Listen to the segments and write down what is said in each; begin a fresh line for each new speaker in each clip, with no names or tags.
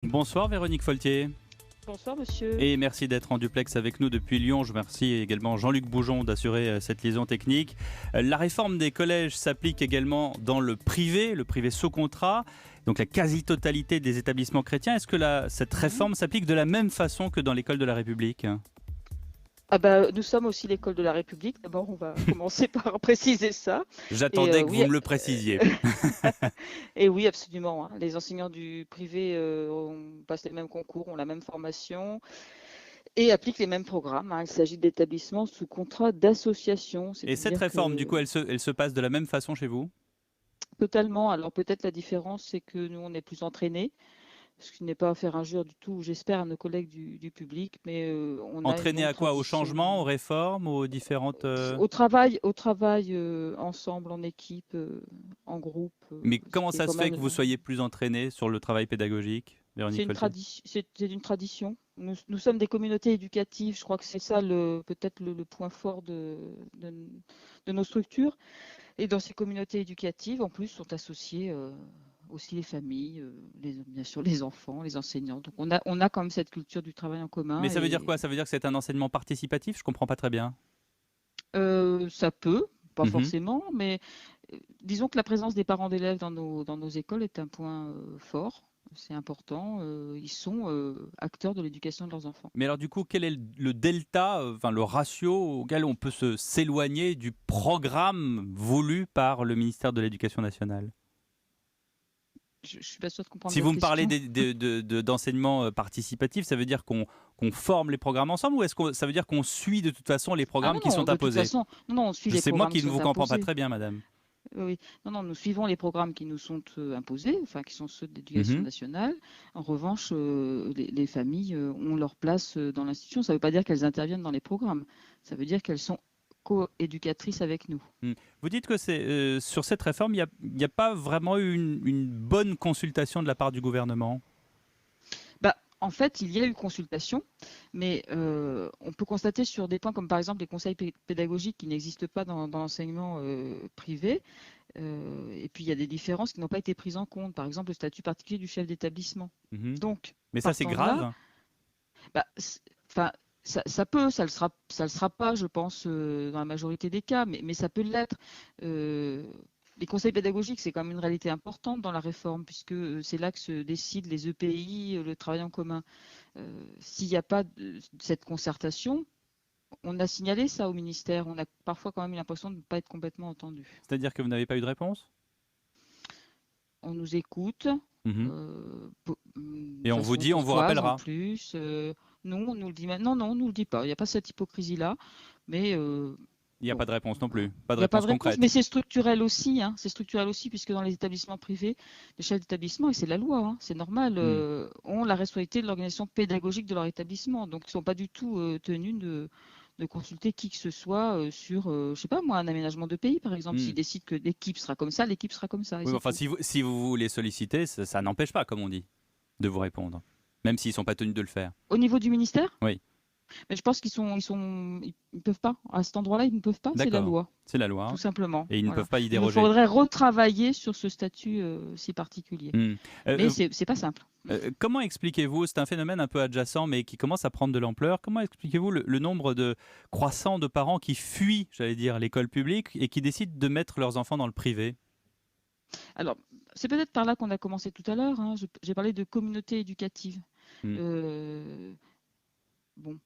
Bonsoir Véronique Foltier.
Bonsoir monsieur.
Et merci d'être en duplex avec nous depuis Lyon. Je remercie également Jean-Luc Boujon d'assurer cette liaison technique. La réforme des collèges s'applique également dans le privé sous contrat, donc la quasi-totalité des établissements chrétiens. Est-ce que cette réforme s'applique de la même façon que dans l'école de la République ?
Ah bah, nous sommes aussi l'école de la République. D'abord, on va commencer par préciser ça.
J'attendais que
Oui,
vous me le précisiez.
et oui, absolument, hein. Les enseignants du privé passent les mêmes concours, ont la même formation et appliquent les mêmes programmes, hein. Il s'agit d'établissements sous contrat d'association.
Et cette
C'est-à-dire
réforme, du
que
coup, elle se passe de la même façon chez vous ?
totalement. Alors peut-être la différence, c'est que nous, on est plus entraînés. Ce qui n'est pas à faire injure du tout, j'espère, à nos collègues du public, mais on a une
Entraîné
longue
à quoi ? Au
tradition.
changement, aux réformes, aux différentes...
Au travail ensemble, en équipe, en groupe,
Mais
ce
comment
qui est
ça
quand
se fait
même
que vous soyez plus entraîné sur le travail pédagogique, Véronique Foltier ?
c'est une tradition. Nous sommes des communautés éducatives. Je crois que c'est ça peut-être le point fort de, de nos structures. Et dans ces communautés éducatives, en plus, sont associés aussi les familles, bien sûr les enfants, les enseignants. Donc on a quand même cette culture du travail en
Mais
commun
ça veut dire
et
quoi ? Ça veut dire que c'est un enseignement participatif ? Je comprends pas très bien.
ça peut, pas
Mhm.
forcément, mais disons que la présence des parents d'élèves dans nos écoles est un point fort. C'est important. Ils sont acteurs de l'éducation de leurs enfants.
Mais alors du coup, quel est le delta, enfin le ratio auquel on peut s'éloigner du programme voulu par le ministère de l'Éducation nationale ?
Je ne suis pas sûre de comprendre
Si
votre
vous me parlez
question.
d'enseignement participatif, ça veut dire qu'on forme les programmes ensemble, ou est-ce que ça veut dire qu'on suit de toute façon les
Ah
programmes
non,
qui
non,
sont
de toute
imposés ?
façon, non, non, on suit les
C'est moi
programmes
qui
qui
ne
sont
vous comprends pas
imposés.
très bien, madame.
Oui, non, non, nous suivons les programmes qui nous sont imposés, enfin qui sont ceux de l'éducation
Mhm.
nationale. En revanche, les familles ont leur place dans l'institution. Ça ne veut pas dire qu'elles interviennent dans les programmes. Ça veut dire qu'elles sont co-éducatrices avec nous.
Mm. Vous dites que sur cette réforme, il n'y a pas vraiment eu une bonne consultation de la part du gouvernement.
Bah, en fait, il y a eu consultation, mais on peut constater sur des points comme par exemple les conseils pédagogiques qui n'existent pas dans l'enseignement privé. Et puis il y a des différences qui n'ont pas été prises en compte, par exemple le statut particulier du chef d'établissement.
Mhm.
Donc,
Mais ça, c'est
partant de là,
grave.
bah, enfin, ça le sera pas, je pense, dans la majorité des cas, mais ça peut l'être. Euh, les conseils pédagogiques, c'est quand même une réalité importante dans la réforme, puisque c'est là que se décident les EPI, le travail en commun. S'il n'y a pas cette concertation, on a signalé ça au ministère, on a parfois quand même eu l'impression de ne pas être complètement entendu.
C'est-à-dire que vous n'avez pas eu de réponse ?
On nous écoute,
Mhm.
de
Et on vous
façon
dit, on vous
courtoise en
rappellera.
plus. Non, on nous le dit maintenant. Non, on nous le dit pas. Il n'y a pas cette hypocrisie-là. Mais
Il n'y a
bon,
pas de réponse non plus. Pas
il
de
n'y a pas
réponse
de réponse. Mais
concrète.
c'est structurel aussi, hein. C'est structurel aussi, puisque dans les établissements privés, les chefs d'établissement, et c'est la loi, hein, c'est normal,
Hmm.
ont la responsabilité de l'organisation pédagogique de leur établissement. Donc, ils ne sont pas du tout tenus de consulter qui que ce soit sur, je sais pas moi, un aménagement de pays, par exemple.
Hmm.
S'ils décident que l'équipe sera comme ça, l'équipe sera comme ça, et
Oui, mais
c'est
enfin,
tout.
si vous voulez solliciter, ça n'empêche pas, comme on dit, de vous répondre. Même s'ils ne sont pas tenus de le faire.
Au niveau du ministère?
Oui,
Mais je pense ils peuvent pas. À cet endroit-là, ils ne peuvent pas. C'est la
d'accord.
loi,
C'est la loi,
tout
hein.
simplement.
Et ils ne
Voilà.
peuvent pas y
Il nous
déroger.
faudrait retravailler sur ce statut si particulier.
Hmm.
Mais
Euh,
c'est pas simple.
comment expliquez-vous, c'est un phénomène un peu adjacent, mais qui commence à prendre de l'ampleur, comment expliquez-vous le nombre croissant de parents qui fuient, j'allais dire, l'école publique et qui décident de mettre leurs enfants dans le privé ?
Alors, c'est peut-être par là qu'on a commencé tout à l'heure, hein. J'ai parlé de communauté éducative.
Hmm.
Euh, bon,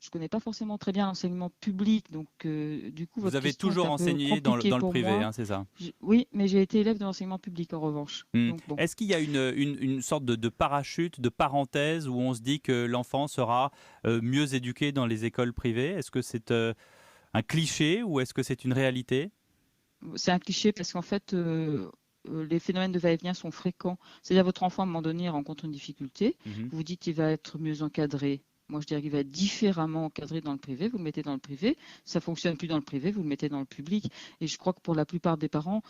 je connais pas forcément très bien l'enseignement public, donc du coup,
Vous
votre
avez
question est
toujours
un peu
enseigné dans
compliquée
dans le
pour
privé,
moi.
hein, c'est ça ?
Oui, mais j'ai été élève de l'enseignement public en revanche.
Hmm.
Donc bon.
Est-ce qu'il y a une sorte de parachute, de parenthèse où on se dit que l'enfant sera mieux éduqué dans les écoles privées ? Est-ce que c'est un cliché ou est-ce que c'est une réalité ?
C'est un cliché parce qu'en fait, les phénomènes de va-et-vient sont fréquents. C'est-à-dire votre enfant, à un moment donné, rencontre une difficulté.
Mhm.
Vous vous dites qu'il va être mieux encadré. Moi, je dirais qu'il va être différemment encadré dans le privé. Vous le mettez dans le privé. Ça fonctionne plus dans le privé. Vous le mettez dans le public. Et je crois que pour la plupart des parents,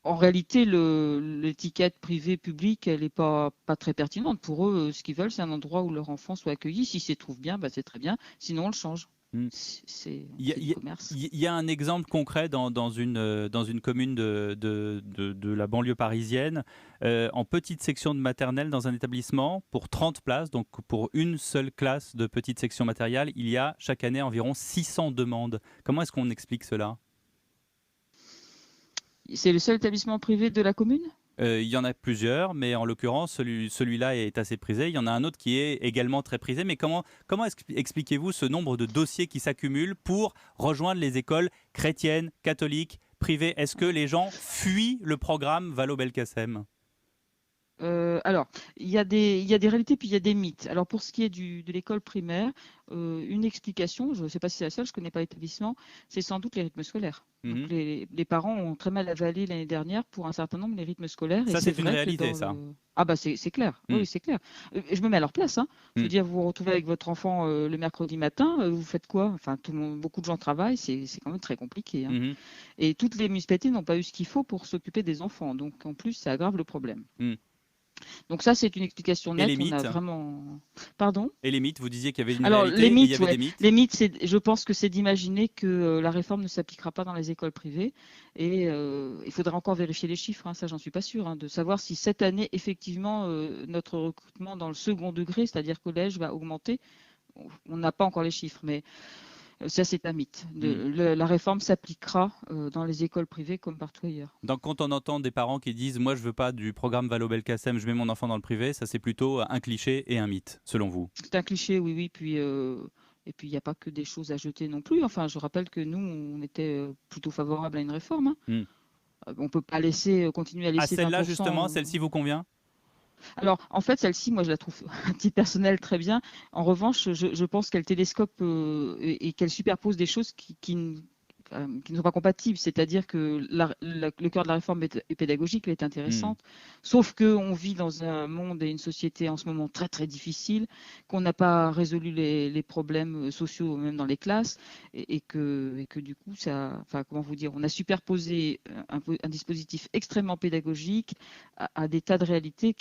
en réalité, l'étiquette privé-public, elle n'est pas très pertinente. Pour eux, ce qu'ils veulent, c'est un endroit où leur enfant soit accueilli. Si s'y trouve bien, bah, c'est très bien. Sinon, on le change.
Mm.
C'est
Il y a,
du
il y a-
commerce.
il y a un exemple concret dans une commune de la banlieue parisienne, en petite section de maternelle dans un établissement, pour 30 places, donc pour une seule classe de petite section matérielle, il y a chaque année environ 600 demandes. Comment est-ce qu'on explique cela?
C'est le seul établissement privé de la commune?
Il y en a plusieurs, mais en l'occurrence, celui-là est assez prisé. Il y en a un autre qui est également très prisé. Mais comment expliquez-vous ce nombre de dossiers qui s'accumulent pour rejoindre les écoles chrétiennes, catholiques, privées? Est-ce que les gens fuient le programme Valo-Belkacem?
Alors, il y a des réalités, puis il y a des mythes. Alors, pour ce qui est de l'école primaire, une explication, je ne sais pas si c'est la seule, je ne connais pas l'établissement, c'est sans doute les rythmes scolaires. Donc,
Mhm.
les parents ont très mal avalé l'année dernière pour un certain nombre les rythmes scolaires. Et
Ça,
c'est
c'est une
vrai que
réalité, ça.
Ah bah c'est clair, oui,
Mm.
oui, c'est clair. Je me mets à leur place, hein. Je veux
Mm.
dire, vous vous retrouvez avec votre enfant le mercredi matin, vous faites quoi? Enfin, beaucoup de gens travaillent, c'est quand même très compliqué, hein.
Mhm.
Et toutes les municipalités n'ont pas eu ce qu'il faut pour s'occuper des enfants. Donc, en plus, ça aggrave le problème.
Mm.
Donc ça, c'est une explication
Et les
nette. On a
mythes?
vraiment. Pardon?
Et les mythes, vous disiez qu'il y avait une
Alors
réalité
les
et il y
mythes,
avait
ouais.
des mythes?
Les mythes, je pense que c'est d'imaginer que la réforme ne s'appliquera pas dans les écoles privées. Et il faudra encore vérifier les chiffres, hein, ça j'en suis pas sûre, hein, de savoir si cette année, effectivement, notre recrutement dans le second degré, c'est-à-dire collège, va augmenter. On n'a pas encore les chiffres, mais ça c'est un mythe.
Mm.
La réforme s'appliquera dans les écoles privées comme partout ailleurs.
Donc, quand on entend des parents qui disent moi je veux pas du programme Valo-Belkacem, je mets mon enfant dans le privé, ça c'est plutôt un cliché et un mythe, selon vous?
C'est un cliché, oui, oui. Et puis, il n'y a pas que des choses à jeter non plus. Enfin, je rappelle que nous, on était plutôt favorable à une réforme, hein.
Hmm.
On ne peut pas continuer à
Ah,
laisser
celle-là
20%.
justement, celle-ci vous convient?
Alors, en fait, celle-ci, moi, je la trouve, à titre personnel, très bien. En revanche, je pense qu'elle télescope et qu'elle superpose des choses qui ne sont pas compatibles. C'est-à-dire que le cœur de la réforme est pédagogique, elle est
Hmm.
intéressante. Sauf qu'on vit dans un monde et une société en ce moment très, très difficile, qu'on n'a pas résolu les problèmes sociaux, même dans les classes, et que du coup, enfin, comment vous dire, on a superposé un dispositif extrêmement pédagogique à des tas de réalités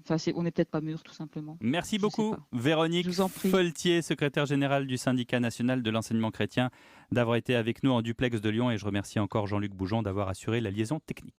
enfin, on n'est peut-être pas mûr, tout simplement.
Merci
Je sais
beaucoup,
pas. Je
Véronique
vous en prie.
Foltier, secrétaire générale du syndicat national de l'enseignement chrétien, d'avoir été avec nous en duplex de Lyon, et je remercie encore Jean-Luc Bougeon d'avoir assuré la liaison technique.